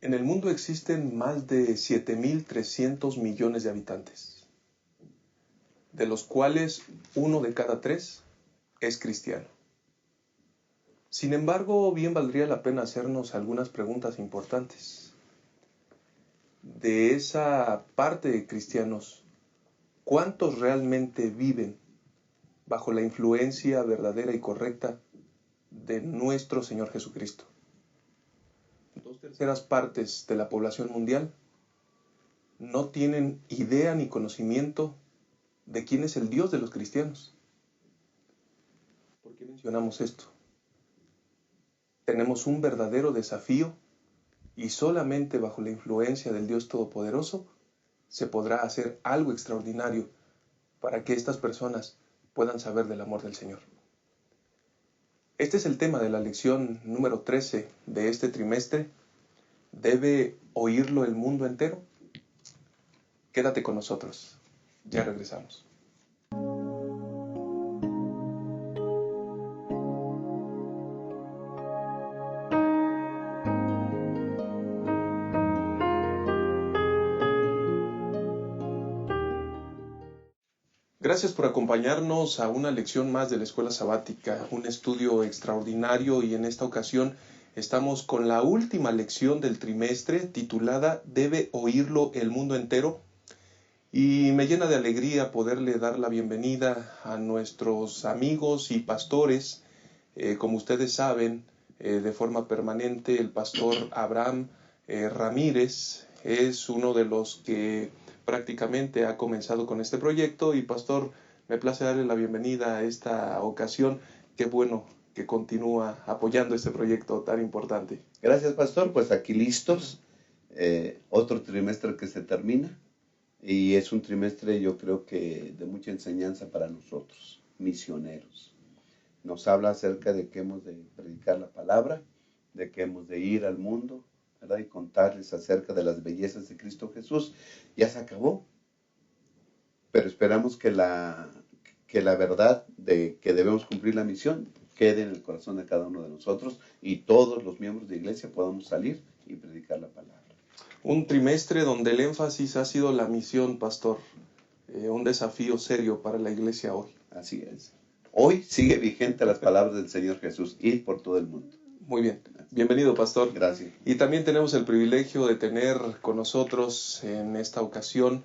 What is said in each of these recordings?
En el mundo existen más de 7.300 millones de habitantes, de los cuales 1 de cada 3 es cristiano. Sin embargo, bien valdría la pena hacernos algunas preguntas importantes. De esa parte de cristianos, ¿cuántos realmente viven bajo la influencia verdadera y correcta de nuestro Señor Jesucristo? 2/3 partes de la población mundial no tienen idea ni conocimiento de quién es el Dios de los cristianos. ¿Por qué mencionamos esto? Tenemos un verdadero desafío y solamente bajo la influencia del Dios Todopoderoso se podrá hacer algo extraordinario para que estas personas puedan saber del amor del Señor. Este es el tema de la lección número 13 de este trimestre. ¿Debe oírlo el mundo entero? Quédate con nosotros. Ya regresamos. Gracias por acompañarnos a una lección más de la Escuela Sabática, un estudio extraordinario, y en esta ocasión estamos con la última lección del trimestre titulada ¿Debe oírlo el mundo entero? Y me llena de alegría poderle dar la bienvenida a nuestros amigos y pastores. Como ustedes saben, de forma permanente el pastor Abraham Ramírez es uno de los que prácticamente ha comenzado con este proyecto. Y pastor, me place darle la bienvenida a esta ocasión. Qué bueno que continúa apoyando este proyecto tan importante. Gracias, pastor. Pues aquí listos. Otro trimestre que se termina. Y es un trimestre, yo creo que de mucha enseñanza para nosotros, misioneros. Nos habla acerca de que hemos de predicar la palabra, de que hemos de ir al mundo, ¿verdad? Y contarles acerca de las bellezas de Cristo Jesús. Ya se acabó, pero esperamos que la verdad de que debemos cumplir la misión quede en el corazón de cada uno de nosotros y todos los miembros de iglesia podamos salir y predicar la palabra. Un trimestre donde el énfasis ha sido la misión, pastor. Un desafío serio para la iglesia hoy. Así es. Hoy sigue vigente las palabras del Señor Jesús, ir por todo el mundo. Muy bien. Bienvenido, pastor. Gracias. Y también tenemos el privilegio de tener con nosotros en esta ocasión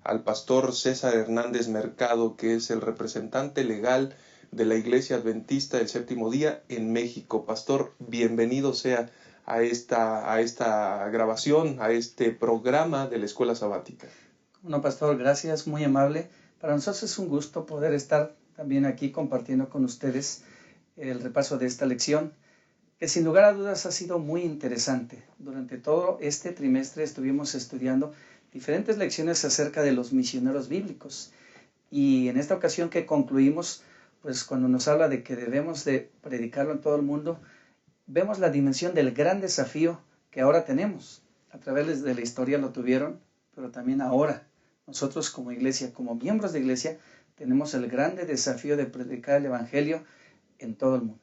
al pastor César Hernández Mercado, que es el representante legal de la Iglesia Adventista del Séptimo Día en México. Pastor, bienvenido sea a esta grabación, a este programa de la Escuela Sabática. Bueno, pastor, gracias, muy amable. Para nosotros es un gusto poder estar también aquí compartiendo con ustedes el repaso de esta lección, que sin lugar a dudas ha sido muy interesante. Durante todo este trimestre estuvimos estudiando diferentes lecciones acerca de los misioneros bíblicos. Y en esta ocasión que concluimos, pues cuando nos habla de que debemos de predicarlo en todo el mundo, vemos la dimensión del gran desafío que ahora tenemos. A través de la historia lo tuvieron, pero también ahora. Nosotros como iglesia, como miembros de iglesia, tenemos el grande desafío de predicar el evangelio en todo el mundo.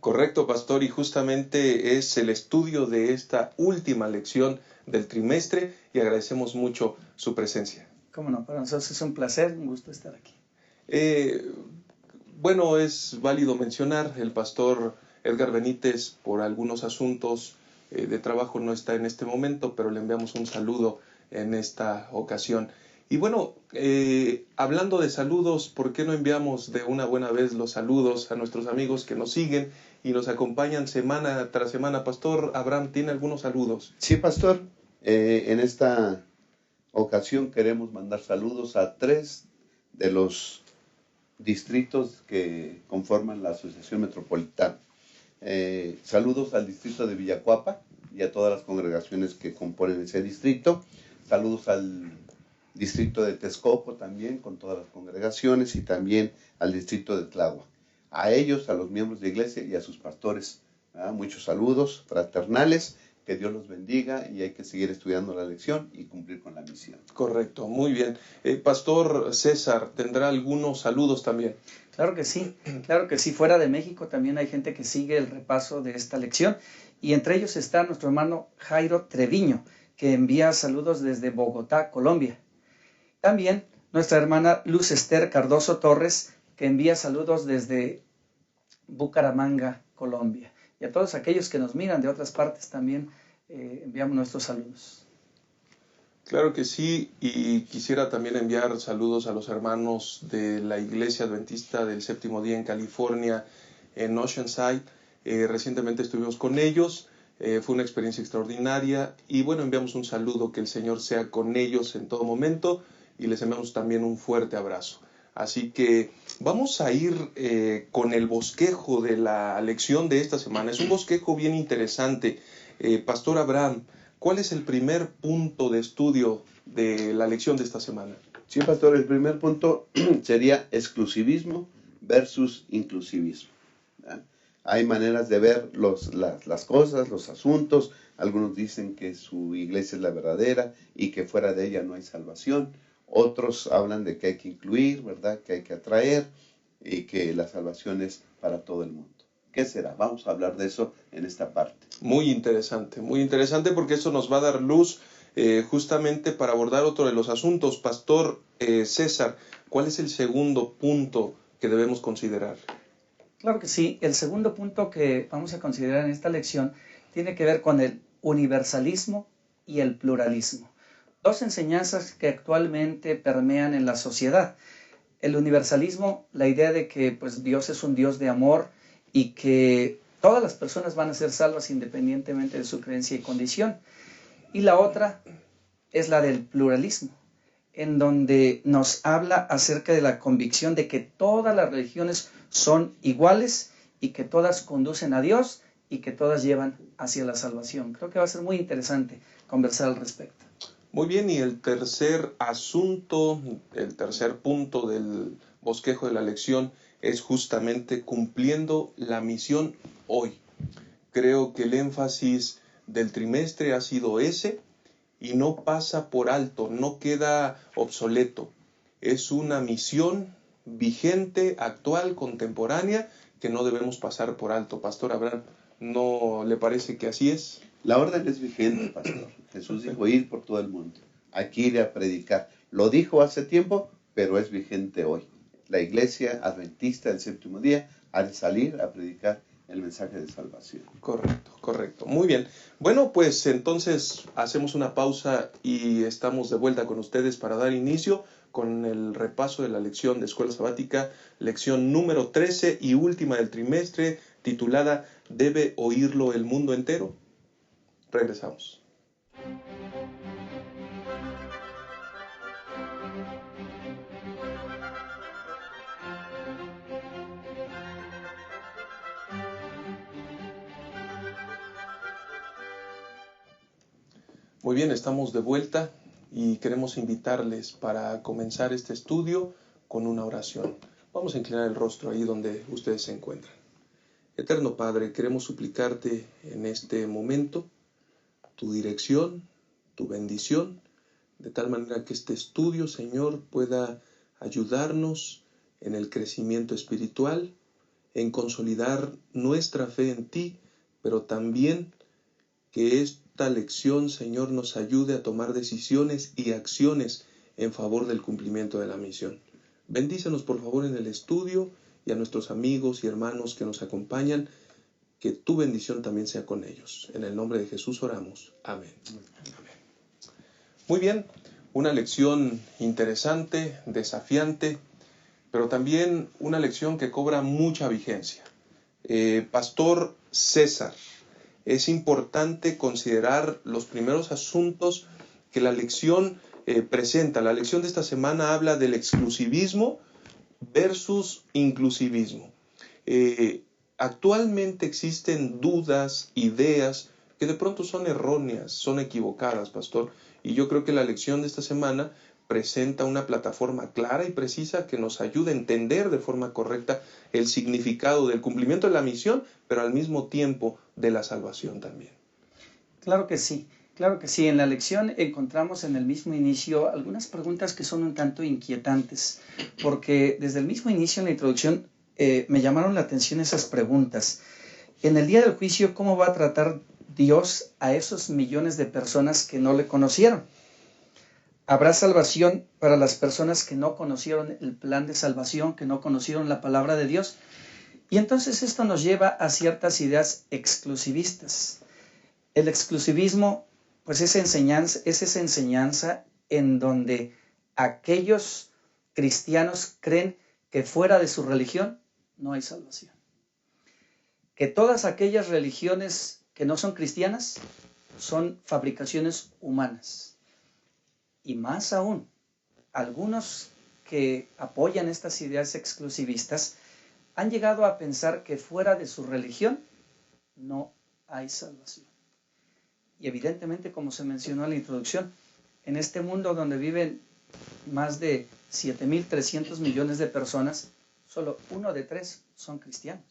Correcto, pastor, y justamente es el estudio de esta última lección del trimestre y agradecemos mucho su presencia. Cómo no, para nosotros es un placer, un gusto estar aquí. Bueno, es válido mencionar, el pastor Edgar Benítez por algunos asuntos de trabajo no está en este momento, pero le enviamos un saludo en esta ocasión. Y bueno, hablando de saludos, ¿por qué no enviamos de una buena vez los saludos a nuestros amigos que nos siguen y nos acompañan semana tras semana? Pastor Abraham, ¿tiene algunos saludos? Sí, pastor. En esta ocasión queremos mandar saludos a 3 de los distritos que conforman la Asociación Metropolitana. Saludos al distrito de Villacuapa y a todas las congregaciones que componen ese distrito. Saludos al distrito de Texcoco también, con todas las congregaciones, y también al distrito de Tláhuac. A ellos, a los miembros de iglesia y a sus pastores, muchos saludos fraternales, que Dios los bendiga, y hay que seguir estudiando la lección y cumplir con la misión. Correcto, muy bien. Pastor César, ¿tendrá algunos saludos también? Claro que sí, fuera de México también hay gente que sigue el repaso de esta lección. y entre ellos está nuestro hermano Jairo Treviño, que envía saludos desde Bogotá, Colombia. También nuestra hermana Luz Esther Cardoso Torres, que envía saludos desde Bucaramanga, Colombia. Y a todos aquellos que nos miran de otras partes también enviamos nuestros saludos. Claro que sí, y quisiera también enviar saludos a los hermanos de la Iglesia Adventista del Séptimo Día en California, en Oceanside. Recientemente estuvimos con ellos, fue una experiencia extraordinaria y bueno, enviamos un saludo, que el Señor sea con ellos en todo momento y les enviamos también un fuerte abrazo. Así que vamos a ir con el bosquejo de la lección de esta semana. Es un bosquejo bien interesante. Pastor Abraham, ¿cuál es el primer punto de estudio de la lección de esta semana? Sí, pastor, el primer punto sería exclusivismo versus inclusivismo. ¿Verdad? Hay maneras de ver las cosas, los asuntos. Algunos dicen que su iglesia es la verdadera y que fuera de ella no hay salvación. Otros hablan de que hay que incluir, ¿verdad? Que hay que atraer y que la salvación es para todo el mundo. ¿Qué será? Vamos a hablar de eso en esta parte. Muy interesante porque eso nos va a dar luz justamente para abordar otro de los asuntos. Pastor César, ¿cuál es el segundo punto que debemos considerar? Claro que sí, el segundo punto que vamos a considerar en esta lección tiene que ver con el universalismo y el pluralismo. Dos enseñanzas que actualmente permean en la sociedad. El universalismo, la idea de que pues, Dios es un Dios de amor y que todas las personas van a ser salvas independientemente de su creencia y condición. Y la otra es la del pluralismo, en donde nos habla acerca de la convicción de que todas las religiones son iguales y que todas conducen a Dios y que todas llevan hacia la salvación. Creo que va a ser muy interesante conversar al respecto. Muy bien, y el tercer asunto, el tercer punto del bosquejo de la lección es justamente cumpliendo la misión hoy. Creo que el énfasis del trimestre ha sido ese y no pasa por alto, no queda obsoleto. Es una misión vigente, actual, contemporánea, que no debemos pasar por alto. Pastor Abraham, ¿no le parece que así es? La orden es vigente, pastor. Jesús dijo ir por todo el mundo. Hay que ir a predicar. Lo dijo hace tiempo, pero es vigente hoy. La iglesia adventista del séptimo día ha de salir a predicar el mensaje de salvación. Correcto. Muy bien. Bueno, pues entonces hacemos una pausa y estamos de vuelta con ustedes para dar inicio con el repaso de la lección de Escuela Sabática, lección número 13 y última del trimestre, titulada ¿Debe oírlo el mundo entero? Regresamos. Muy bien, estamos de vuelta y queremos invitarles para comenzar este estudio con una oración. Vamos a inclinar el rostro ahí donde ustedes se encuentran. Eterno Padre, queremos suplicarte en este momento tu dirección, tu bendición, de tal manera que este estudio, Señor, pueda ayudarnos en el crecimiento espiritual, en consolidar nuestra fe en ti, pero también que esta lección, Señor, nos ayude a tomar decisiones y acciones en favor del cumplimiento de la misión. Bendícenos, por favor, en el estudio y a nuestros amigos y hermanos que nos acompañan, que tu bendición también sea con ellos. En el nombre de Jesús oramos. Amén. Amén. Muy bien, una lección interesante, desafiante, pero también una lección que cobra mucha vigencia. Pastor César, es importante considerar los primeros asuntos que la lección presenta. La lección de esta semana habla del exclusivismo versus inclusivismo. Actualmente existen dudas, ideas que de pronto son erróneas, son equivocadas, pastor. Y yo creo que la lección de esta semana presenta una plataforma clara y precisa que nos ayuda a entender de forma correcta el significado del cumplimiento de la misión, pero al mismo tiempo de la salvación también. Claro que sí. En la lección encontramos en el mismo inicio algunas preguntas que son un tanto inquietantes, porque desde el mismo inicio en la introducción me llamaron la atención esas preguntas. En el día del juicio, ¿cómo va a tratar Dios a esos millones de personas que no le conocieron. Habrá salvación para las personas que no conocieron el plan de salvación, que no conocieron la palabra de Dios. Y entonces esto nos lleva a ciertas ideas exclusivistas. El exclusivismo, pues es esa enseñanza en donde aquellos cristianos creen que fuera de su religión no hay salvación. Que todas aquellas religiones que no son cristianas son fabricaciones humanas. Y más aún, algunos que apoyan estas ideas exclusivistas han llegado a pensar que fuera de su religión no hay salvación. Y evidentemente, como se mencionó en la introducción, en este mundo donde viven más de 7.300 millones de personas, solo 1 de 3 son cristianos.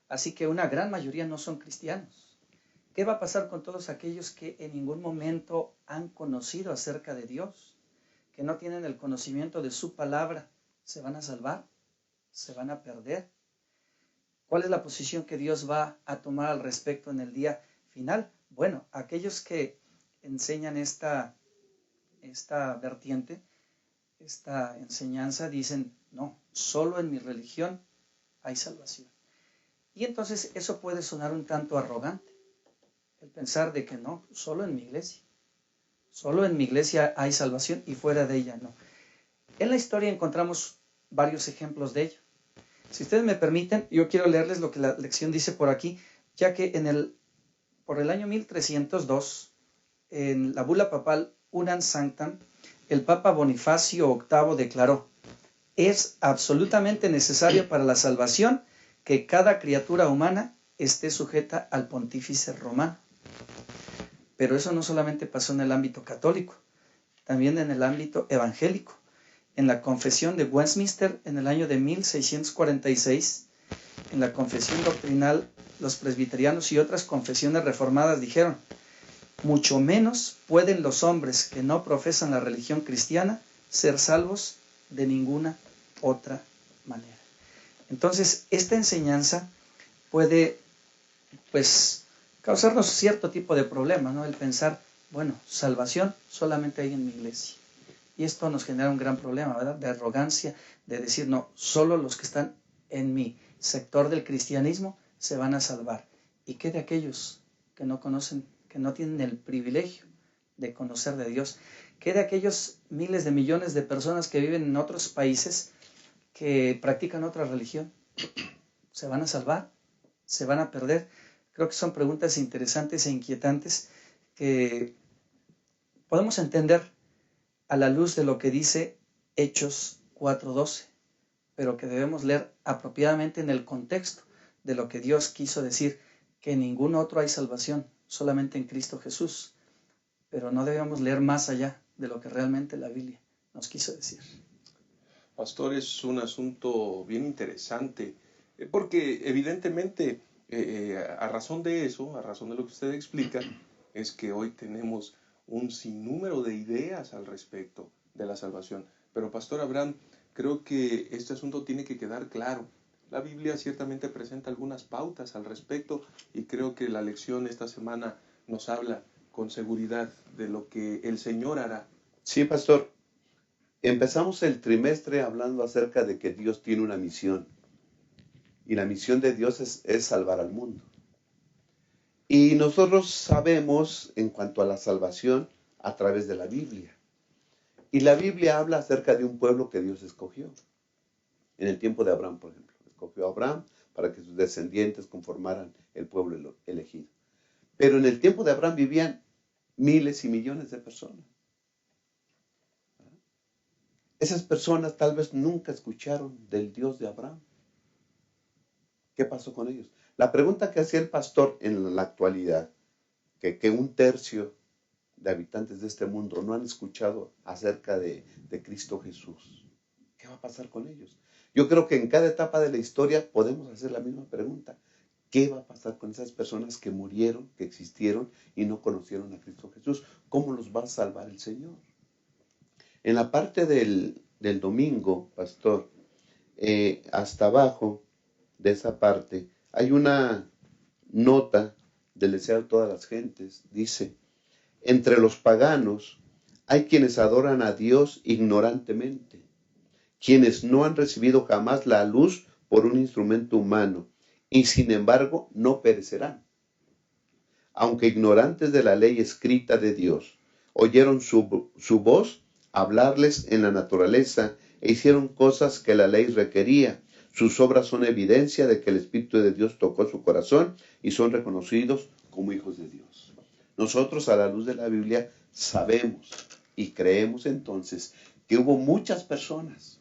Así que una gran mayoría no son cristianos. ¿Qué va a pasar con todos aquellos que en ningún momento han conocido acerca de Dios? Que no tienen el conocimiento de su palabra. ¿Se van a salvar? ¿Se van a perder? ¿Cuál es la posición que Dios va a tomar al respecto en el día final? Bueno, aquellos que enseñan esta vertiente, esta enseñanza, dicen, no, solo en mi religión hay salvación. Y entonces eso puede sonar un tanto arrogante, el pensar de que no, solo en mi iglesia hay salvación y fuera de ella no. En la historia encontramos varios ejemplos de ello. Si ustedes me permiten, yo quiero leerles lo que la lección dice por aquí, ya que por el año 1302, en la bula papal Unam Sanctam, el Papa Bonifacio VIII declaró: es absolutamente necesario para la salvación que cada criatura humana esté sujeta al pontífice romano. Pero eso no solamente pasó en el ámbito católico, también en el ámbito evangélico. En la Confesión de Westminster, en el año de 1646, en la Confesión Doctrinal, los presbiterianos y otras confesiones reformadas dijeron: mucho menos pueden los hombres que no profesan la religión cristiana ser salvos de ninguna otra manera. Entonces, esta enseñanza puede, causarnos cierto tipo de problema, ¿no? El pensar, bueno, salvación solamente hay en mi iglesia. Y esto nos genera un gran problema, ¿verdad? De arrogancia, de decir, no, solo los que están en mi sector del cristianismo se van a salvar. ¿Y qué de aquellos que no conocen, que no tienen el privilegio de conocer de Dios? ¿Qué de aquellos miles de millones de personas que viven en otros países que practican otra religión? ¿Se van a salvar? ¿Se van a perder? Creo que son preguntas interesantes e inquietantes que podemos entender a la luz de lo que dice Hechos 4:12, pero que debemos leer apropiadamente en el contexto de lo que Dios quiso decir, que en ningún otro hay salvación, solamente en Cristo Jesús. Pero no debemos leer más allá de lo que realmente la Biblia nos quiso decir. Pastor, es un asunto bien interesante, porque evidentemente, a razón de eso, a razón de lo que usted explica, es que hoy tenemos un sinnúmero de ideas al respecto de la salvación. Pero Pastor Abraham, creo que este asunto tiene que quedar claro. La Biblia ciertamente presenta algunas pautas al respecto y creo que la lección esta semana nos habla con seguridad de lo que el Señor hará. Sí, pastor. Empezamos el trimestre hablando acerca de que Dios tiene una misión. Y la misión de Dios es salvar al mundo. Y nosotros sabemos en cuanto a la salvación a través de la Biblia. Y la Biblia habla acerca de un pueblo que Dios escogió. En el tiempo de Abraham, por ejemplo. Escogió a Abraham para que sus descendientes conformaran el pueblo elegido. Pero en el tiempo de Abraham vivían miles y millones de personas. Esas personas tal vez nunca escucharon del Dios de Abraham. ¿Qué pasó con ellos? La pregunta que hacía el pastor en la actualidad, que 1/3 de habitantes de este mundo no han escuchado acerca de Cristo Jesús. ¿Qué va a pasar con ellos? Yo creo que en cada etapa de la historia podemos hacer la misma pregunta. ¿Qué va a pasar con esas personas que murieron, que existieron y no conocieron a Cristo Jesús? ¿Cómo los va a salvar el Señor? En la parte del domingo, pastor, hasta abajo de esa parte, hay una nota del deseo de todas las gentes, dice, entre los paganos hay quienes adoran a Dios ignorantemente, quienes no han recibido jamás la luz por un instrumento humano, y sin embargo no perecerán. Aunque ignorantes de la ley escrita de Dios, oyeron su voz hablarles en la naturaleza e hicieron cosas que la ley requería. Sus obras son evidencia de que el Espíritu de Dios tocó su corazón y son reconocidos como hijos de Dios. Nosotros, a la luz de la Biblia, sabemos y creemos entonces que hubo muchas personas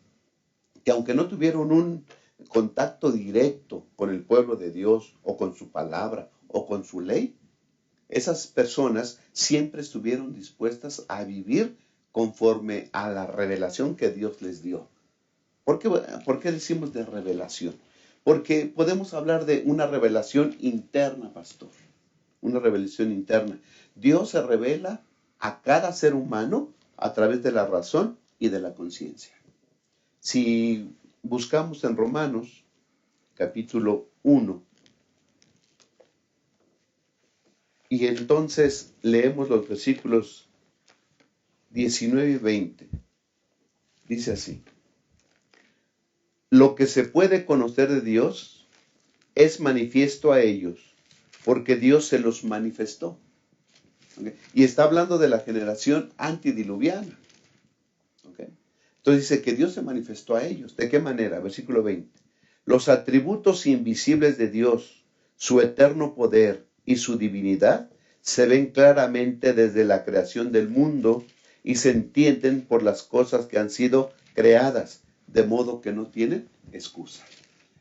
que, aunque no tuvieron un contacto directo con el pueblo de Dios o con su palabra o con su ley, esas personas siempre estuvieron dispuestas a vivir conforme a la revelación que Dios les dio. ¿Por qué decimos de revelación? Porque podemos hablar de una revelación interna, pastor. Una revelación interna. Dios se revela a cada ser humano a través de la razón y de la conciencia. Si buscamos en Romanos, capítulo 1, y entonces leemos los versículos 19 y 20. Dice así: lo que se puede conocer de Dios es manifiesto a ellos, porque Dios se los manifestó. ¿Okay? Y está hablando de la generación antidiluviana. ¿Okay? Entonces dice que Dios se manifestó a ellos. ¿De qué manera? Versículo 20. Los atributos invisibles de Dios, su eterno poder y su divinidad, se ven claramente desde la creación del mundo y se entienden por las cosas que han sido creadas, de modo que no tienen excusa.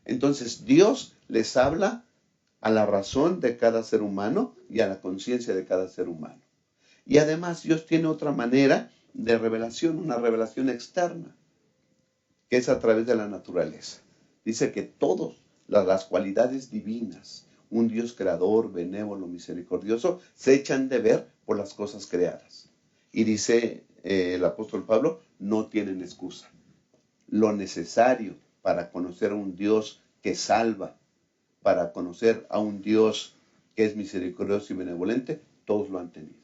Entonces Dios les habla a la razón de cada ser humano y a la conciencia de cada ser humano. Y además Dios tiene otra manera de revelación, una revelación externa, que es a través de la naturaleza. Dice que todas las cualidades divinas, un Dios creador, benévolo, misericordioso, se echan de ver por las cosas creadas. Y dice el apóstol Pablo, no tienen excusa. Lo necesario para conocer a un Dios que salva, para conocer a un Dios que es misericordioso y benevolente, todos lo han tenido.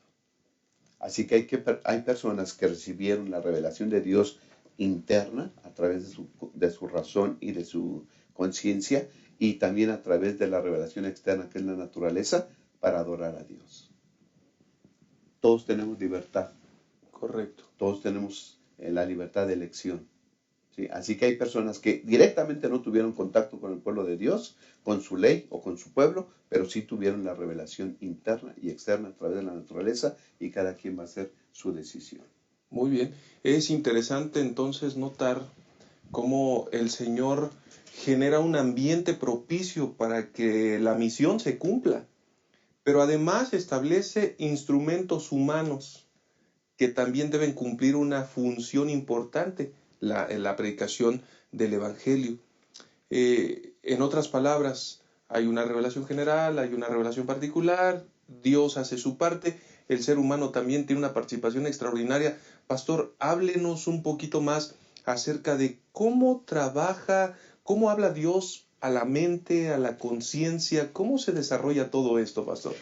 Así que hay personas que recibieron la revelación de Dios interna a través de su razón y de su conciencia, y también a través de la revelación externa, que es la naturaleza, para adorar a Dios. Todos tenemos libertad. Correcto. Todos tenemos la libertad de elección. ¿Sí? Así que hay personas que directamente no tuvieron contacto con el pueblo de Dios, con su ley o con su pueblo, pero sí tuvieron la revelación interna y externa a través de la naturaleza, y cada quien va a hacer su decisión. Muy bien. Es interesante entonces notar cómo el Señor genera un ambiente propicio para que la misión se cumpla, pero además establece instrumentos humanos que también deben cumplir una función importante en la predicación del Evangelio. En otras palabras, hay una revelación general, hay una revelación particular, Dios hace su parte, el ser humano también tiene una participación extraordinaria. Pastor, háblenos un poquito más acerca de cómo trabaja, cómo habla Dios a la mente, a la conciencia, cómo se desarrolla todo esto, pastor.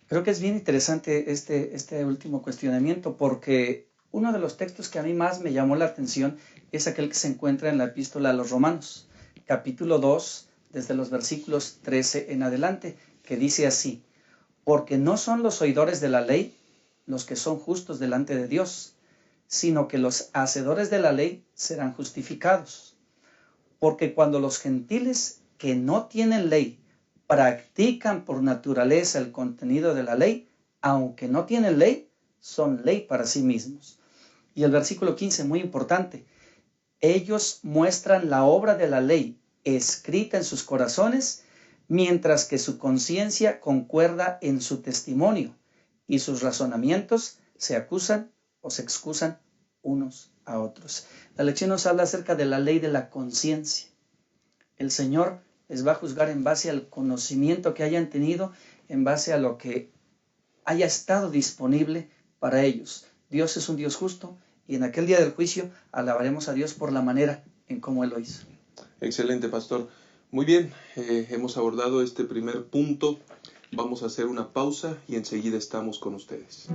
Creo que es bien interesante este último cuestionamiento, porque uno de los textos que a mí más me llamó la atención es aquel que se encuentra en la epístola a los Romanos, capítulo 2, desde los versículos 13 en adelante, que dice así: porque no son los oidores de la ley los que son justos delante de Dios, sino que los hacedores de la ley serán justificados. Porque cuando los gentiles que no tienen ley practican por naturaleza el contenido de la ley, aunque no tienen ley, son ley para sí mismos. Y el versículo 15, muy importante: ellos muestran la obra de la ley escrita en sus corazones, mientras que su conciencia concuerda en su testimonio, y sus razonamientos se acusan o se excusan unos a otros. La lección nos habla acerca de la ley de la conciencia. El Señor les va a juzgar en base al conocimiento que hayan tenido, en base a lo que haya estado disponible para ellos. Dios es un Dios justo, y en aquel día del juicio alabaremos a Dios por la manera en cómo Él lo hizo. Excelente, pastor. Muy bien, hemos abordado este primer punto. Vamos a hacer una pausa y enseguida estamos con ustedes.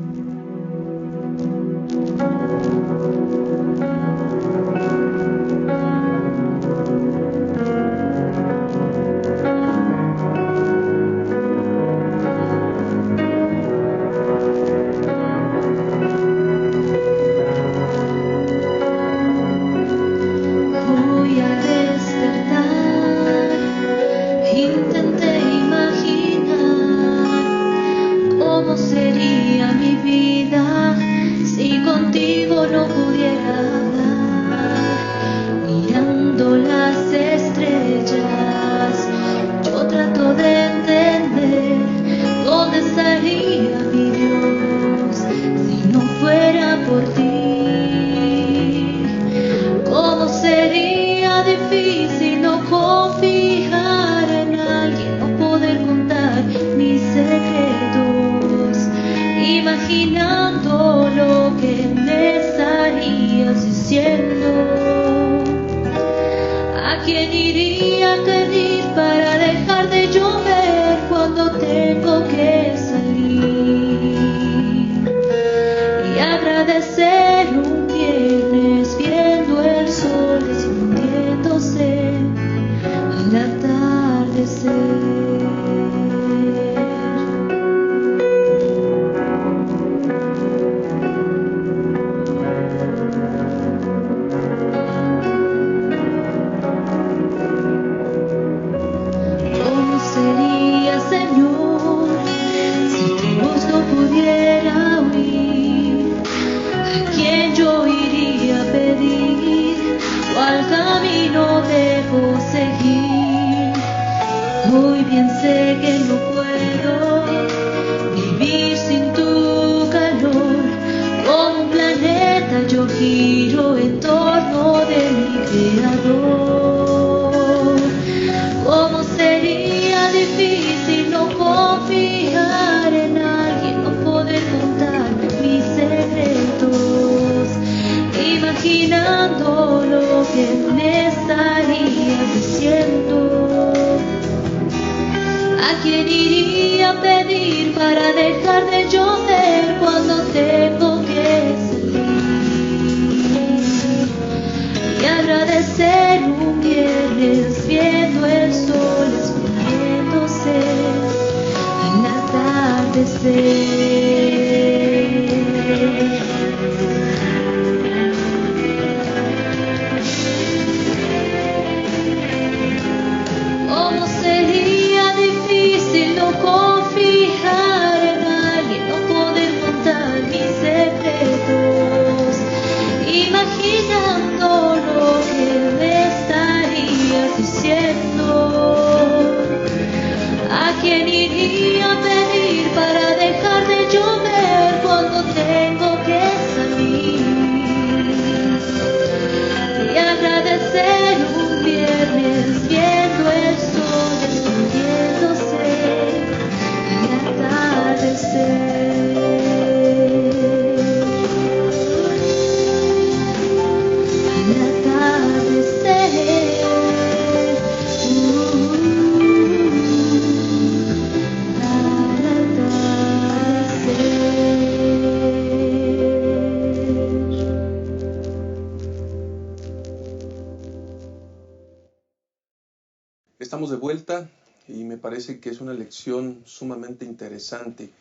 Estamos de vuelta y me parece que es una lección sumamente interesante.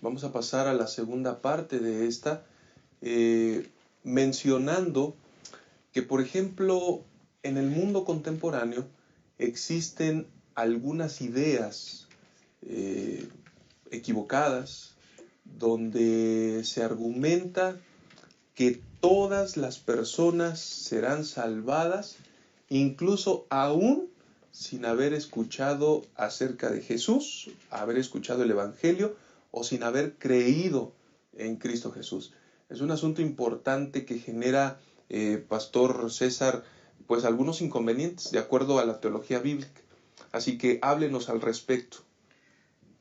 Vamos a pasar a la segunda parte de esta, mencionando que, por ejemplo, en el mundo contemporáneo existen algunas ideas equivocadas donde se argumenta que todas las personas serán salvadas, incluso aún sin haber escuchado acerca de Jesús, haber escuchado el Evangelio o sin haber creído en Cristo Jesús. Es un asunto importante que genera, Pastor César, pues algunos inconvenientes de acuerdo a la teología bíblica. Así que háblenos al respecto.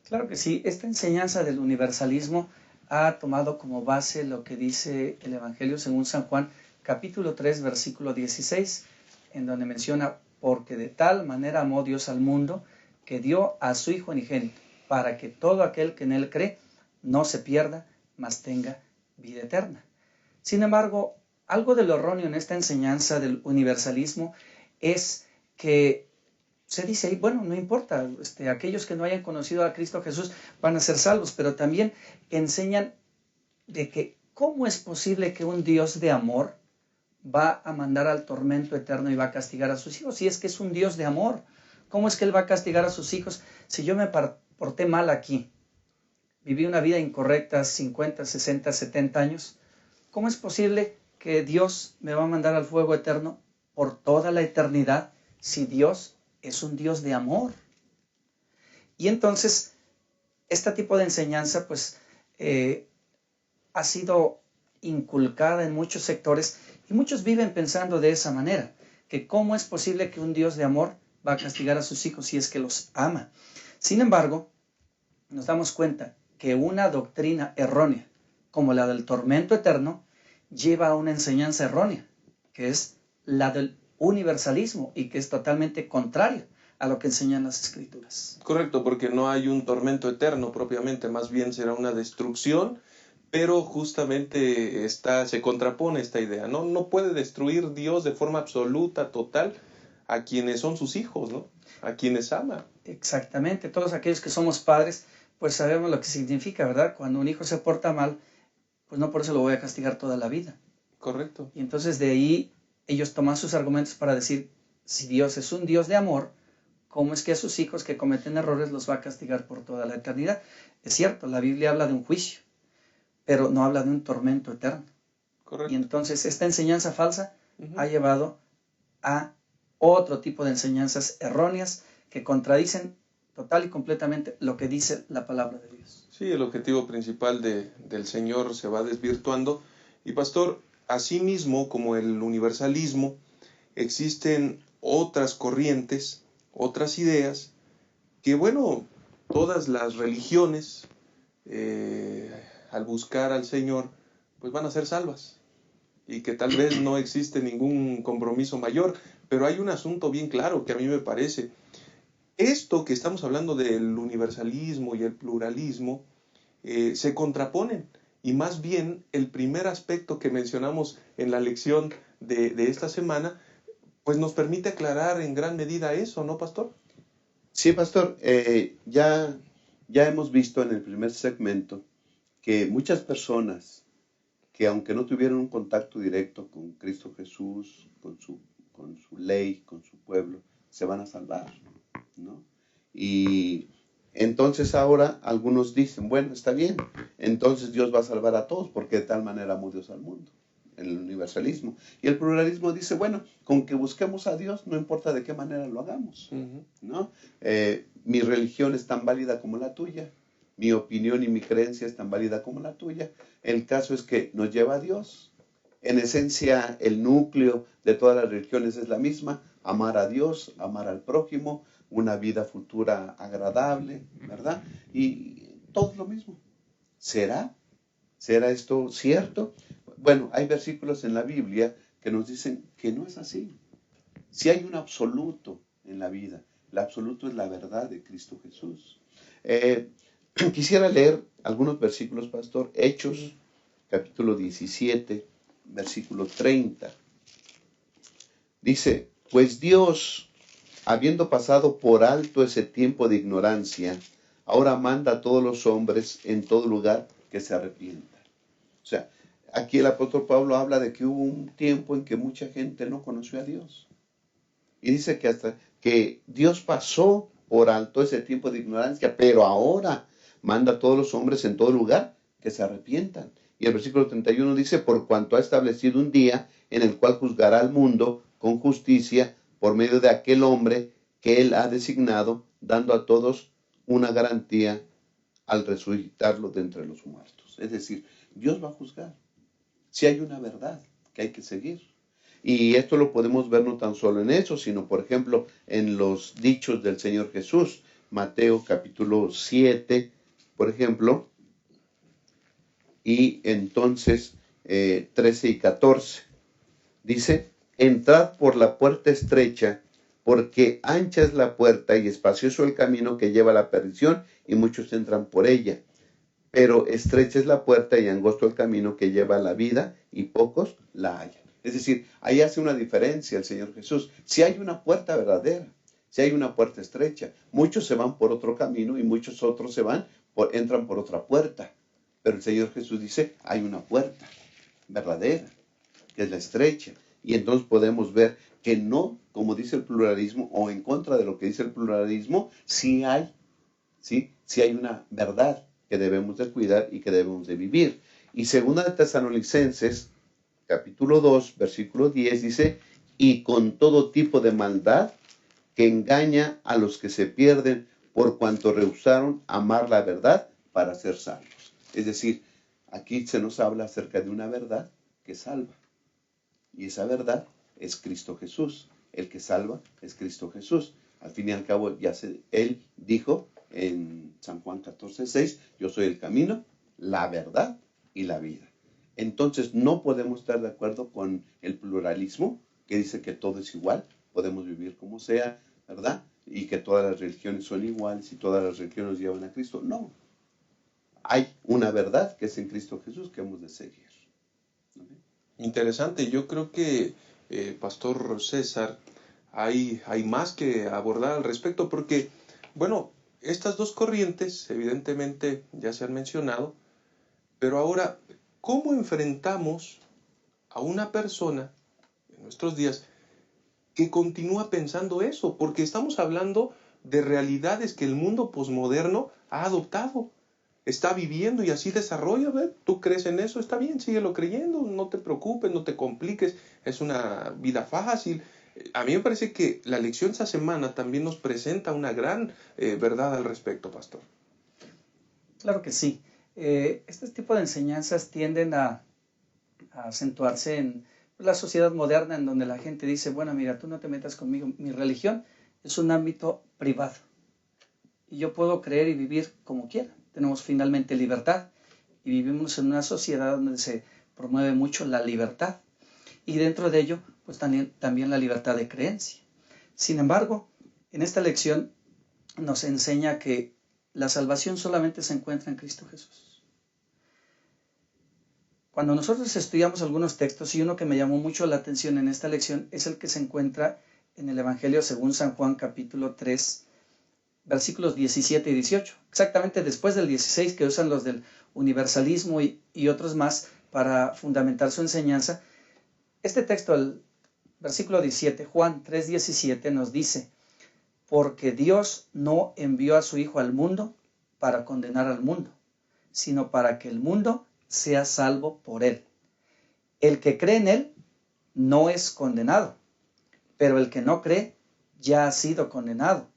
Claro que sí, esta enseñanza del universalismo ha tomado como base lo que dice el Evangelio según San Juan, capítulo 3, versículo 16, en donde menciona: porque de tal manera amó Dios al mundo, que dio a su Hijo unigénito, para que todo aquel que en él cree no se pierda, mas tenga vida eterna. Sin embargo, algo de lo erróneo en esta enseñanza del universalismo es que se dice, bueno, no importa, aquellos que no hayan conocido a Cristo Jesús van a ser salvos, pero también enseñan de que cómo es posible que un Dios de amor va a mandar al tormento eterno y va a castigar a sus hijos, si es que es un Dios de amor. ¿Cómo es que Él va a castigar a sus hijos si yo me porté mal aquí? Viví una vida incorrecta 50, 60, 70 años. ¿Cómo es posible que Dios me va a mandar al fuego eterno por toda la eternidad si Dios es un Dios de amor? Y entonces, este tipo de enseñanza pues ha sido inculcada en muchos sectores y muchos viven pensando de esa manera, que cómo es posible que un Dios de amor va a castigar a sus hijos si es que los ama. Sin embargo, nos damos cuenta que una doctrina errónea, como la del tormento eterno, lleva a una enseñanza errónea, que es la del universalismo y que es totalmente contraria a lo que enseñan las Escrituras. Correcto, porque no hay un tormento eterno propiamente, más bien será una destrucción, pero justamente se contrapone esta idea, ¿no? No puede destruir Dios de forma absoluta, total, a quienes son sus hijos, ¿no? A quienes ama. Exactamente, todos aquellos que somos padres, pues sabemos lo que significa, ¿verdad? Cuando un hijo se porta mal, pues no por eso lo voy a castigar toda la vida. Correcto. Y entonces de ahí ellos toman sus argumentos para decir, si Dios es un Dios de amor, ¿cómo es que a sus hijos que cometen errores los va a castigar por toda la eternidad? Es cierto, la Biblia habla de un juicio, pero no habla de un tormento eterno. Correcto. Y entonces esta enseñanza falsa ha llevado a otro tipo de enseñanzas erróneas que contradicen total y completamente lo que dice la palabra de Dios. Sí, el objetivo principal del Señor se va desvirtuando. Y pastor, asimismo como el universalismo, existen otras corrientes, otras ideas, que bueno, todas las religiones, al buscar al Señor, pues van a ser salvas. Y que tal vez no existe ningún compromiso mayor, pero hay un asunto bien claro que a mí me parece. Esto que estamos hablando del universalismo y el pluralismo, se contraponen. Y más bien, el primer aspecto que mencionamos en la lección de esta semana, pues nos permite aclarar en gran medida eso, ¿no, pastor? Sí, pastor. Ya hemos visto en el primer segmento que muchas personas que aunque no tuvieron un contacto directo con Cristo Jesús, con su ley, con su pueblo, se van a salvar, ¿no? Y entonces ahora algunos dicen, bueno, está bien, entonces Dios va a salvar a todos, porque de tal manera amó Dios al mundo, el universalismo. Y el pluralismo dice, bueno, con que busquemos a Dios, no importa de qué manera lo hagamos, ¿no? Mi religión es tan válida como la tuya, mi opinión y mi creencia es tan válida como la tuya. El caso es que nos lleva a Dios. En esencia, el núcleo de todas las religiones es la misma: amar a Dios, amar al prójimo, una vida futura agradable, ¿verdad? Y todo es lo mismo. ¿Será? ¿Será esto cierto? Bueno, hay versículos en la Biblia que nos dicen que no es así. Si hay un absoluto en la vida, el absoluto es la verdad de Cristo Jesús. Quisiera leer algunos versículos, pastor. Hechos, capítulo 17, versículo 30. Dice, pues Dios, habiendo pasado por alto ese tiempo de ignorancia, ahora manda a todos los hombres en todo lugar que se arrepientan. O sea, aquí el apóstol Pablo habla de que hubo un tiempo en que mucha gente no conoció a Dios. Y dice que hasta que Dios pasó por alto ese tiempo de ignorancia, pero ahora manda a todos los hombres en todo lugar que se arrepientan. Y el versículo 31 dice, por cuanto ha establecido un día en el cual juzgará al mundo con justicia por medio de aquel hombre que él ha designado, dando a todos una garantía al resucitarlo de entre los muertos. Es decir, Dios va a juzgar. Si hay una verdad que hay que seguir. Y esto lo podemos ver no tan solo en eso, sino por ejemplo en los dichos del Señor Jesús. Mateo capítulo 7, por ejemplo, y entonces 13 y 14. Dice, entrad por la puerta estrecha, porque ancha es la puerta y espacioso el camino que lleva a la perdición, y muchos entran por ella. Pero estrecha es la puerta y angosto el camino que lleva a la vida, y pocos la hallan. Es decir, ahí hace una diferencia el Señor Jesús. Si hay una puerta verdadera, si hay una puerta estrecha, muchos se van por otro camino y muchos otros entran por otra puerta. Pero el Señor Jesús dice, hay una puerta verdadera, que es la estrecha. Y entonces podemos ver que no, como dice el pluralismo, o en contra de lo que dice el pluralismo, sí hay una verdad que debemos de cuidar y que debemos de vivir. Y segunda de Tesalonicenses, capítulo 2, versículo 10, dice, y con todo tipo de maldad que engaña a los que se pierden por cuanto rehusaron amar la verdad para ser salvos. Es decir, aquí se nos habla acerca de una verdad que salva. Y esa verdad es Cristo Jesús. El que salva es Cristo Jesús. Al fin y al cabo, Él dijo en San Juan 14:6, yo soy el camino, la verdad y la vida. Entonces, no podemos estar de acuerdo con el pluralismo, que dice que todo es igual, podemos vivir como sea, ¿verdad? Y que todas las religiones son iguales y todas las religiones llevan a Cristo. No. Hay una verdad que es en Cristo Jesús que hemos de seguir. Interesante, yo creo que, Pastor César, hay más que abordar al respecto porque, bueno, estas dos corrientes evidentemente ya se han mencionado, pero ahora, ¿cómo enfrentamos a una persona en nuestros días que continúa pensando eso? Porque estamos hablando de realidades que el mundo posmoderno ha adoptado, está viviendo y así desarrolla. ¿Ver? ¿Tú crees en eso? Está bien, síguelo creyendo, no te preocupes, no te compliques, es una vida fácil. A mí me parece que la lección esta semana también nos presenta una gran verdad al respecto, pastor. Claro que sí. Este tipo de enseñanzas tienden a acentuarse en la sociedad moderna, en donde la gente dice, bueno, mira, tú no te metas conmigo, mi religión es un ámbito privado y yo puedo creer y vivir como quiera. Tenemos finalmente libertad y vivimos en una sociedad donde se promueve mucho la libertad y dentro de ello pues también la libertad de creencia. Sin embargo, en esta lección nos enseña que la salvación solamente se encuentra en Cristo Jesús. Cuando nosotros estudiamos algunos textos, y uno que me llamó mucho la atención en esta lección es el que se encuentra en el Evangelio según San Juan capítulo 3, versículos 17 y 18, exactamente después del 16 que usan los del universalismo y otros más para fundamentar su enseñanza. Este texto, el versículo 17, Juan 3:17 nos dice, porque Dios no envió a su Hijo al mundo para condenar al mundo, sino para que el mundo sea salvo por él. El que cree en él no es condenado, pero el que no cree ya ha sido condenado,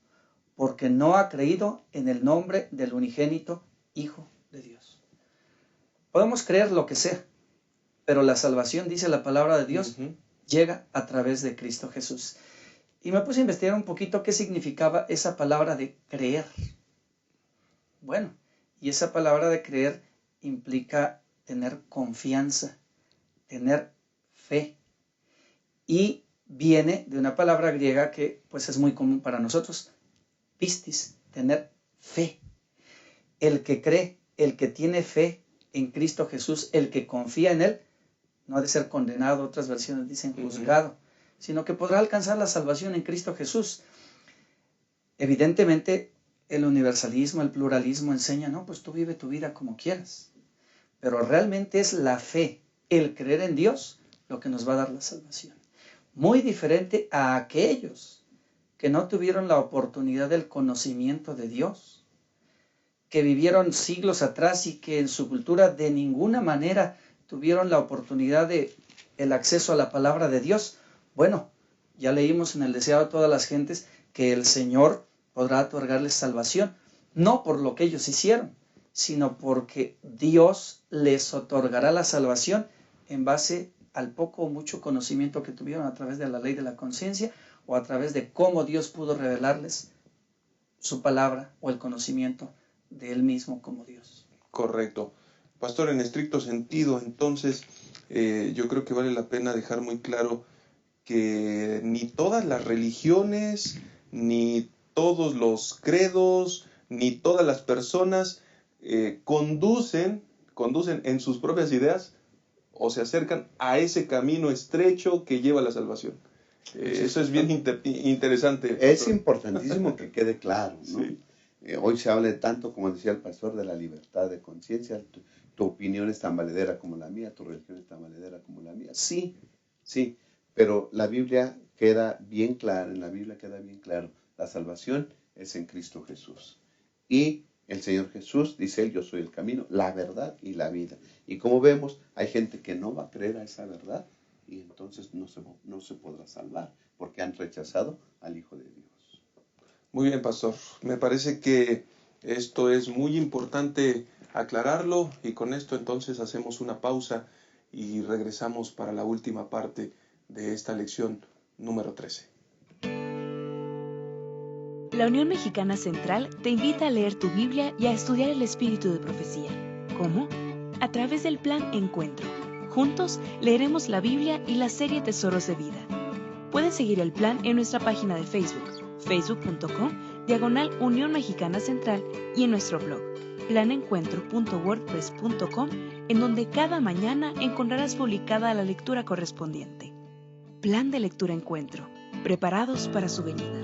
porque no ha creído en el nombre del unigénito Hijo de Dios. Podemos creer lo que sea, pero la salvación, dice la palabra de Dios, llega a través de Cristo Jesús. Y me puse a investigar un poquito qué significaba esa palabra de creer. Bueno, y esa palabra de creer implica tener confianza, tener fe. Y viene de una palabra griega que pues es muy común para nosotros, pistis, tener fe. El que cree, el que tiene fe en Cristo Jesús, el que confía en él, no ha de ser condenado, otras versiones dicen juzgado, sino que podrá alcanzar la salvación en Cristo Jesús. Evidentemente, el universalismo, el pluralismo enseña, no, pues tú vive tu vida como quieras. Pero realmente es la fe, el creer en Dios, lo que nos va a dar la salvación. Muy diferente a aquellos que no tuvieron la oportunidad del conocimiento de Dios, que vivieron siglos atrás y que en su cultura de ninguna manera tuvieron la oportunidad de el acceso a la palabra de Dios. Bueno, ya leímos en el deseado de todas las gentes que el Señor podrá otorgarles salvación, no por lo que ellos hicieron, sino porque Dios les otorgará la salvación en base al poco o mucho conocimiento que tuvieron a través de la ley de la conciencia o a través de cómo Dios pudo revelarles su palabra o el conocimiento de Él mismo como Dios. Correcto. Pastor, en estricto sentido, entonces, yo creo que vale la pena dejar muy claro que ni todas las religiones, ni todos los credos, ni todas las personas conducen en sus propias ideas o se acercan a ese camino estrecho que lleva a la salvación. Eso es bien interesante. Es importantísimo que quede claro, ¿no? Sí. Hoy se habla tanto, como decía el pastor, de la libertad de conciencia. Tu opinión es tan valedera como la mía, tu religión es tan valedera como la mía. Sí, sí, pero la Biblia queda bien clara, en la Biblia queda bien claro, la salvación es en Cristo Jesús. Y el Señor Jesús dice, yo soy el camino, la verdad y la vida. Y como vemos, hay gente que no va a creer a esa verdad y entonces no se podrá salvar, porque han rechazado al Hijo de Dios. Muy bien, pastor. Me parece que esto es muy importante aclararlo y con esto entonces hacemos una pausa y regresamos para la última parte de esta lección número 13. La Unión Mexicana Central te invita a leer tu Biblia y a estudiar el espíritu de profecía. ¿Cómo? A través del Plan Encuentro. Juntos leeremos la Biblia y la serie Tesoros de Vida. Puedes seguir el plan en nuestra página de Facebook, facebook.com/Unión Mexicana Central y en nuestro blog, planencuentro.wordpress.com, en donde cada mañana encontrarás publicada la lectura correspondiente. Plan de Lectura Encuentro, preparados para su venida.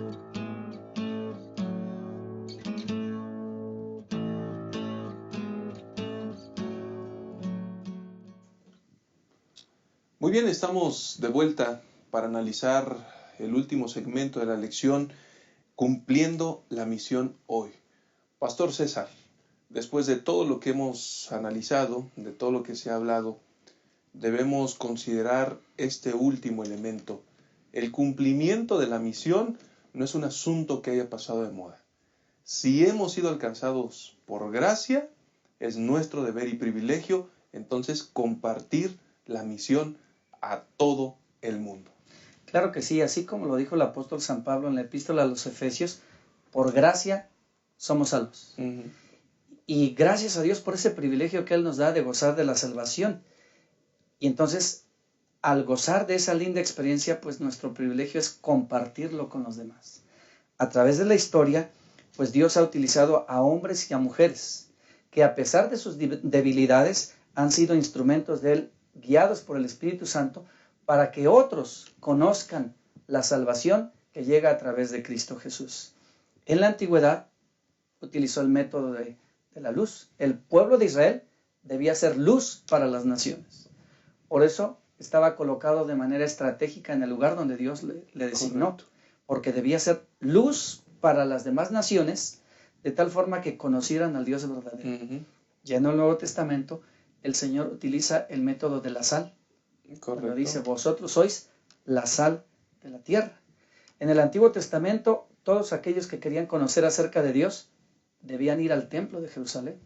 Muy bien, estamos de vuelta para analizar el último segmento de la lección, cumpliendo la misión hoy. Pastor César, después de todo lo que hemos analizado, de todo lo que se ha hablado, debemos considerar este último elemento. El cumplimiento de la misión no es un asunto que haya pasado de moda. Si hemos sido alcanzados por gracia, es nuestro deber y privilegio entonces compartir la misión a todo el mundo. Claro que sí, así como lo dijo el apóstol San Pablo en la epístola a los Efesios, por gracia somos salvos. Uh-huh. Y gracias a Dios por ese privilegio que Él nos da de gozar de la salvación. Y entonces, al gozar de esa linda experiencia, pues nuestro privilegio es compartirlo con los demás. A través de la historia, pues Dios ha utilizado a hombres y a mujeres que a pesar de sus debilidades han sido instrumentos de Él, guiados por el Espíritu Santo, para que otros conozcan la salvación que llega a través de Cristo Jesús. En la antigüedad utilizó el método de la luz. El pueblo de Israel debía ser luz para las naciones. Por eso estaba colocado de manera estratégica en el lugar donde Dios le designó, porque debía ser luz para las demás naciones, de tal forma que conocieran al Dios verdadero. Uh-huh. Ya en el Nuevo Testamento, el Señor utiliza el método de la sal. Correcto. Cuando dice, vosotros sois la sal de la tierra. En el Antiguo Testamento, todos aquellos que querían conocer acerca de Dios debían ir al templo de Jerusalén.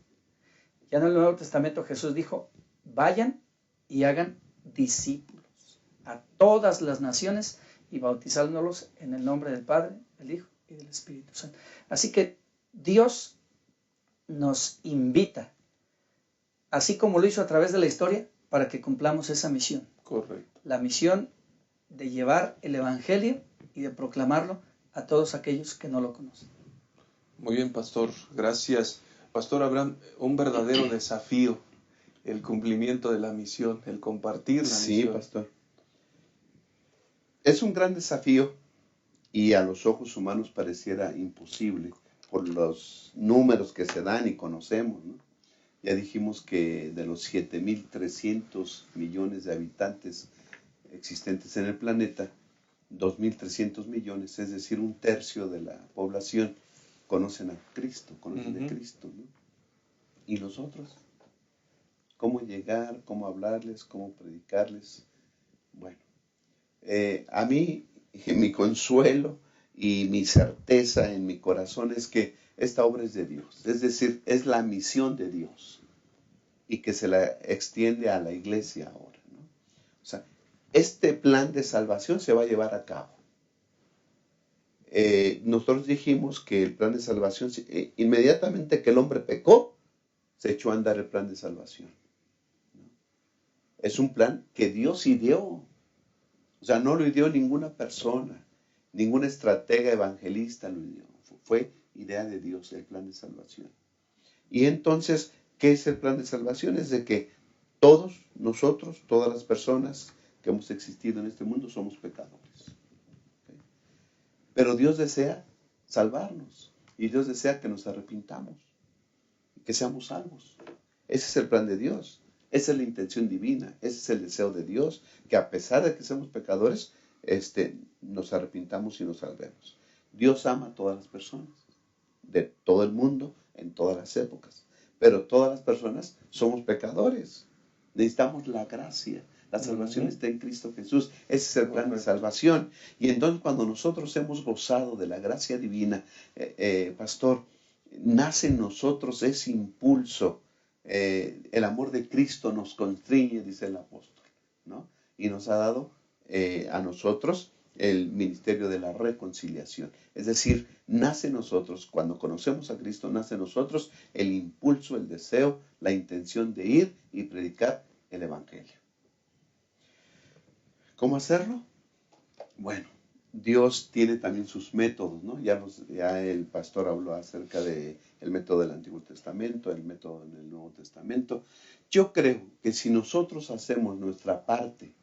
Ya en el Nuevo Testamento Jesús dijo, vayan y hagan discípulos a todas las naciones y bautizándolos en el nombre del Padre, del Hijo y del Espíritu Santo. Así que Dios nos invita, así como lo hizo a través de la historia, para que cumplamos esa misión. Correcto. La misión de llevar el Evangelio y de proclamarlo a todos aquellos que no lo conocen. Muy bien, pastor. Gracias. Pastor Abraham, un verdadero desafío el cumplimiento de la misión, el compartir la misión. Sí, pastor. Es un gran desafío y a los ojos humanos pareciera imposible por los números que se dan y conocemos, ¿no? Ya dijimos que de los 7.300 millones de habitantes existentes en el planeta, 2.300 millones, es decir, un tercio de la población, conocen a Cristo, conocen de Cristo, ¿no? ¿Y nosotros? ¿Cómo llegar? ¿Cómo hablarles? ¿Cómo predicarles? Bueno, a mí mi consuelo y mi certeza en mi corazón es que esta obra es de Dios, es decir, es la misión de Dios y que se la extiende a la iglesia ahora, ¿no? O sea, este plan de salvación se va a llevar a cabo. Nosotros dijimos que el plan de salvación, inmediatamente que el hombre pecó, se echó a andar el plan de salvación, ¿no? Es un plan que Dios ideó. O sea, no lo ideó ninguna persona, ningún estratega evangelista lo ideó. Fue idea de Dios, el plan de salvación. Y entonces, ¿qué es el plan de salvación? Es de que todos nosotros, todas las personas que hemos existido en este mundo somos pecadores. ¿Okay? Pero Dios desea salvarnos y Dios desea que nos arrepintamos, que seamos salvos. Ese es el plan de Dios, esa es la intención divina, ese es el deseo de Dios, que a pesar de que somos pecadores, nos arrepintamos y nos salvemos. Dios ama a todas las personas, de todo el mundo, en todas las épocas, pero todas las personas somos pecadores. Necesitamos la gracia. La salvación está en Cristo Jesús. Ese es el plan de salvación. Y entonces cuando nosotros hemos gozado de la gracia divina, pastor, nace en nosotros ese impulso. El amor de Cristo nos constriñe, dice el apóstol, ¿no? Y nos ha dado a nosotros el ministerio de la reconciliación. Es decir, nace en nosotros, cuando conocemos a Cristo, nace en nosotros el impulso, el deseo, la intención de ir y predicar el Evangelio. ¿Cómo hacerlo? Bueno, Dios tiene también sus métodos, ¿no? Ya el pastor habló acerca del método del Antiguo Testamento, el método del Nuevo Testamento. Yo creo que si nosotros hacemos nuestra parte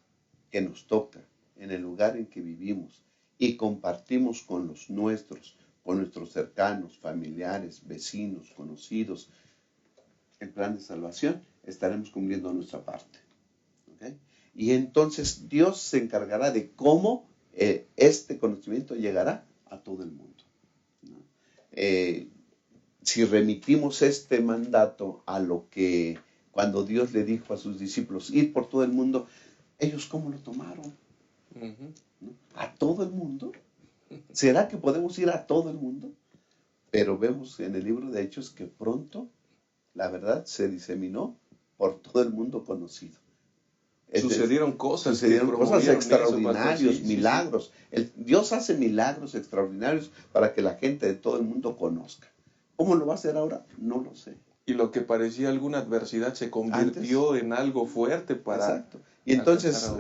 que nos toca en el lugar en que vivimos y compartimos con los nuestros, con nuestros cercanos, familiares, vecinos, conocidos, el plan de salvación, estaremos cumpliendo nuestra parte. ¿Okay? Y entonces Dios se encargará de cómo este conocimiento llegará a todo el mundo, ¿no? Si remitimos este mandato a lo que cuando Dios le dijo a sus discípulos, ir por todo el mundo, ellos ¿cómo lo tomaron? ¿No? ¿A todo el mundo? ¿Será que podemos ir a todo el mundo? Pero vemos en el libro de Hechos que pronto la verdad se diseminó por todo el mundo conocido. Sucedieron cosas extraordinarias, milagros. Sí. Dios hace milagros extraordinarios para que la gente de todo el mundo conozca. ¿Cómo lo va a hacer ahora? No lo sé. Y lo que parecía alguna adversidad se convirtió en algo fuerte para... Exacto. Y entonces,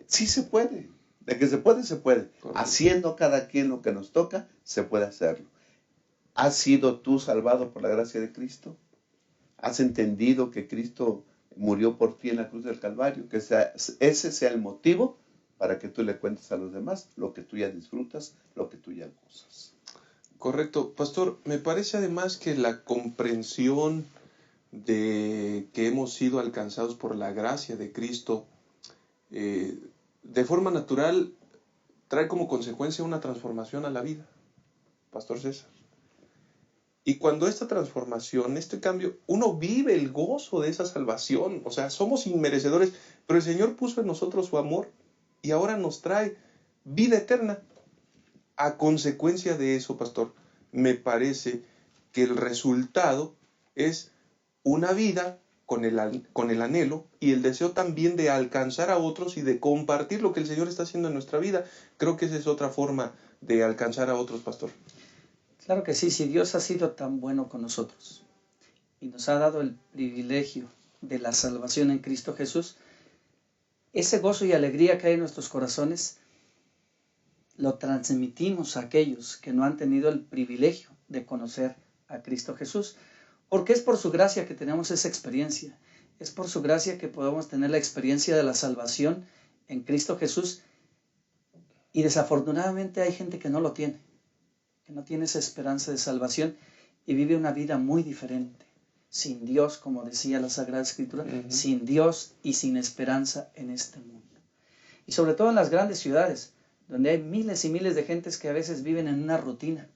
sí se puede. De que se puede, se puede. Correcto. Haciendo cada quien lo que nos toca, se puede hacerlo. ¿Has sido tú salvado por la gracia de Cristo? ¿Has entendido que Cristo murió por ti en la cruz del Calvario? Que ese sea el motivo para que tú le cuentes a los demás lo que tú ya disfrutas, lo que tú ya gozas. Correcto. Pastor, me parece además que la comprensión de que hemos sido alcanzados por la gracia de Cristo, de forma natural, trae como consecuencia una transformación a la vida, Pastor César. Y cuando esta transformación, este cambio, uno vive el gozo de esa salvación, o sea, somos inmerecedores, pero el Señor puso en nosotros su amor y ahora nos trae vida eterna. A consecuencia de eso, pastor, me parece que el resultado es una vida con el anhelo y el deseo también de alcanzar a otros y de compartir lo que el Señor está haciendo en nuestra vida. Creo que esa es otra forma de alcanzar a otros, pastor. Claro que sí, si Dios ha sido tan bueno con nosotros y nos ha dado el privilegio de la salvación en Cristo Jesús, ese gozo y alegría que hay en nuestros corazones lo transmitimos a aquellos que no han tenido el privilegio de conocer a Cristo Jesús, porque es por su gracia que tenemos esa experiencia, es por su gracia que podemos tener la experiencia de la salvación en Cristo Jesús, y desafortunadamente hay gente que no lo tiene, que no tiene esa esperanza de salvación y vive una vida muy diferente, sin Dios, como decía la Sagrada Escritura, sin Dios y sin esperanza en este mundo. Y sobre todo en las grandes ciudades, donde hay miles y miles de gentes que a veces viven en una rutina,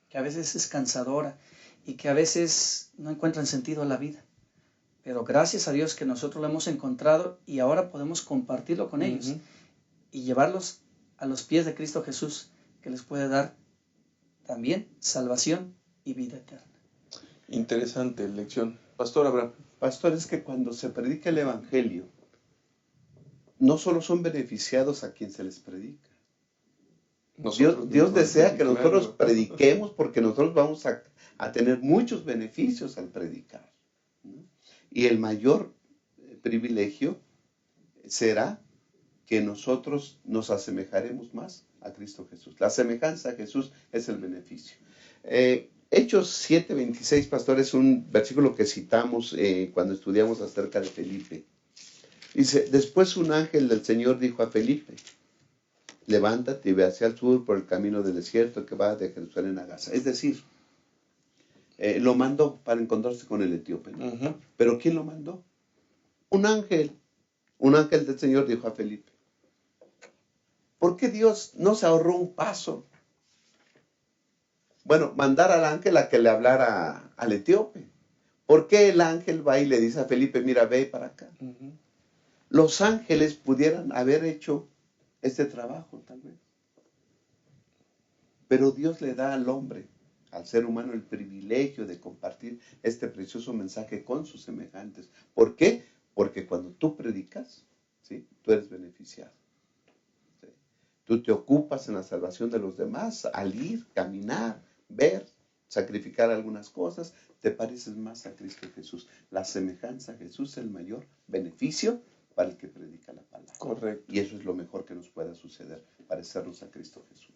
que a veces es cansadora y que a veces no encuentran sentido a la vida. Pero gracias a Dios que nosotros lo hemos encontrado y ahora podemos compartirlo con ellos y llevarlos a los pies de Cristo Jesús, que les puede dar también salvación y vida eterna. Interesante lección. Pastor Abraham. Pastor, es que cuando se predica el Evangelio, no solo son beneficiados a quien se les predica. Dios desea que nosotros prediquemos porque nosotros vamos a tener muchos beneficios al predicar, ¿no? Y el mayor privilegio será que nosotros nos asemejaremos más a Cristo Jesús. La semejanza a Jesús es el beneficio. Hechos 7:26, pastor, es un versículo que citamos cuando estudiamos acerca de Felipe. Dice, después un ángel del Señor dijo a Felipe, levántate y ve hacia el sur por el camino del desierto que va de Jerusalén a Gaza. Es decir, lo mandó para encontrarse con el etíope, ¿no? Uh-huh. ¿Pero quién lo mandó? Un ángel del Señor dijo a Felipe. ¿Por qué Dios no se ahorró un paso? Bueno, mandar al ángel a que le hablara al etíope. ¿Por qué el ángel va y le dice a Felipe, mira, ve para acá? Uh-huh. Los ángeles pudieran haber hecho este trabajo, tal vez. Pero Dios le da al hombre, al ser humano, el privilegio de compartir este precioso mensaje con sus semejantes. ¿Por qué? Porque cuando tú predicas, ¿sí?, tú eres beneficiado. ¿Sí? Tú te ocupas en la salvación de los demás, al ir, caminar, ver, sacrificar algunas cosas, te pareces más a Cristo Jesús. La semejanza a Jesús es el mayor beneficio para el que predica la palabra. Correcto. Y eso es lo mejor que nos pueda suceder, parecernos a Cristo Jesús.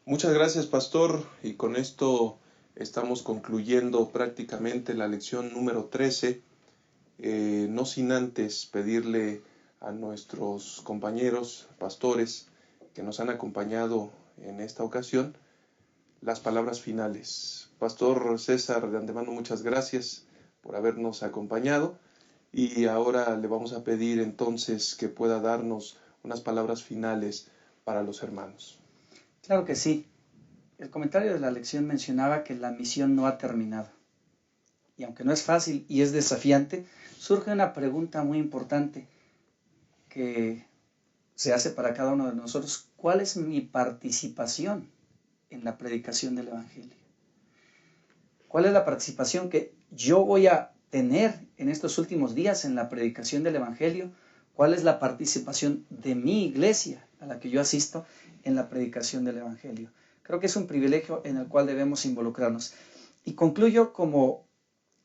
Muchas gracias, pastor, y con esto estamos concluyendo prácticamente la lección número 13, no sin antes pedirle a nuestros compañeros pastores que nos han acompañado en esta ocasión las palabras finales. Pastor César, de antemano muchas gracias por habernos acompañado, y ahora le vamos a pedir entonces que pueda darnos unas palabras finales para los hermanos. Claro que sí. El comentario de la lección mencionaba que la misión no ha terminado. Y aunque no es fácil y es desafiante, surge una pregunta muy importante que se hace para cada uno de nosotros. ¿Cuál es mi participación en la predicación del Evangelio? ¿Cuál es la participación que yo voy a tener en estos últimos días en la predicación del Evangelio? ¿Cuál es la participación de mi iglesia a la que yo asisto en la predicación del Evangelio? Creo que es un privilegio en el cual debemos involucrarnos. Y concluyo como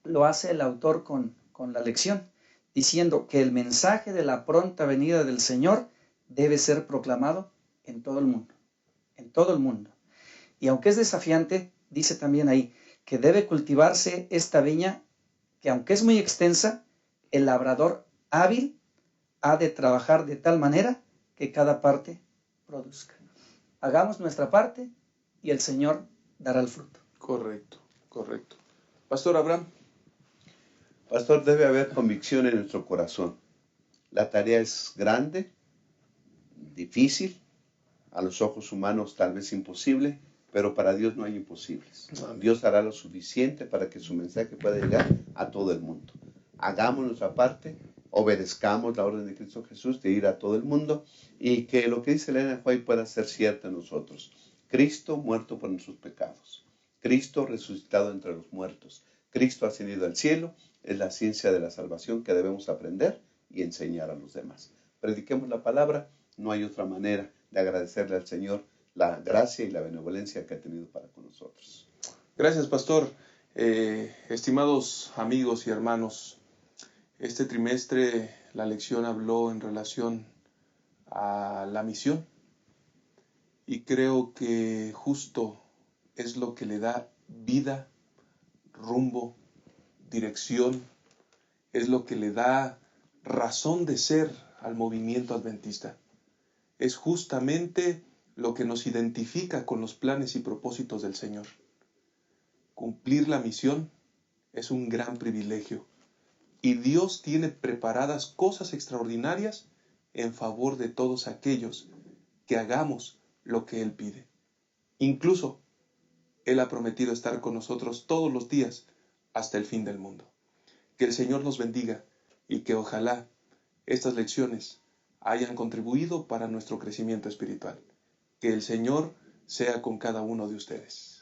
lo hace el autor con la lección, diciendo que el mensaje de la pronta venida del Señor debe ser proclamado en todo el mundo. En todo el mundo. Y aunque es desafiante, dice también ahí, que debe cultivarse esta viña, que aunque es muy extensa, el labrador hábil ha de trabajar de tal manera que cada parte produzca. Hagamos nuestra parte y el Señor dará el fruto. Correcto, correcto. Pastor Abraham. Pastor, debe haber convicción en nuestro corazón. La tarea es grande, difícil, a los ojos humanos tal vez imposible, pero para Dios no hay imposibles. Amén. Dios hará lo suficiente para que su mensaje pueda llegar a todo el mundo. Hagamos nuestra parte, obedezcamos la orden de Cristo Jesús de ir a todo el mundo, y que lo que dice Elena de White pueda ser cierto en nosotros. Cristo muerto por nuestros pecados, Cristo resucitado entre los muertos, Cristo ascendido al cielo, es la ciencia de la salvación que debemos aprender y enseñar a los demás. Prediquemos la palabra, no hay otra manera de agradecerle al Señor la gracia y la benevolencia que ha tenido para con nosotros. Gracias, pastor. Estimados amigos y hermanos, este trimestre la lección habló en relación a la misión, y creo que justo es lo que le da vida, rumbo, dirección, es lo que le da razón de ser al movimiento adventista. Es justamente lo que nos identifica con los planes y propósitos del Señor. Cumplir la misión es un gran privilegio, y Dios tiene preparadas cosas extraordinarias en favor de todos aquellos que hagamos lo que Él pide. Incluso Él ha prometido estar con nosotros todos los días hasta el fin del mundo. Que el Señor nos bendiga, y que ojalá estas lecciones hayan contribuido para nuestro crecimiento espiritual. Que el Señor sea con cada uno de ustedes.